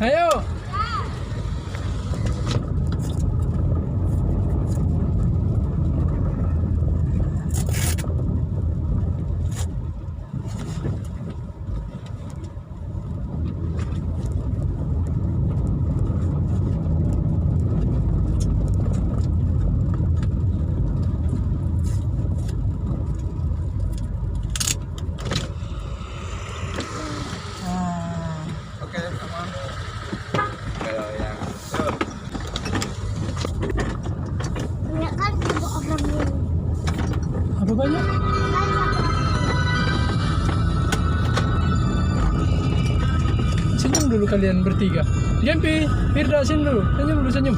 Ayo. Oke, sama. Kalau yang Banyak kan juga orang ini. Apa banyak? Kan satu. Senyum dulu kalian bertiga. Jampi, Firda, senyum dulu. Senyum dulu, senyum.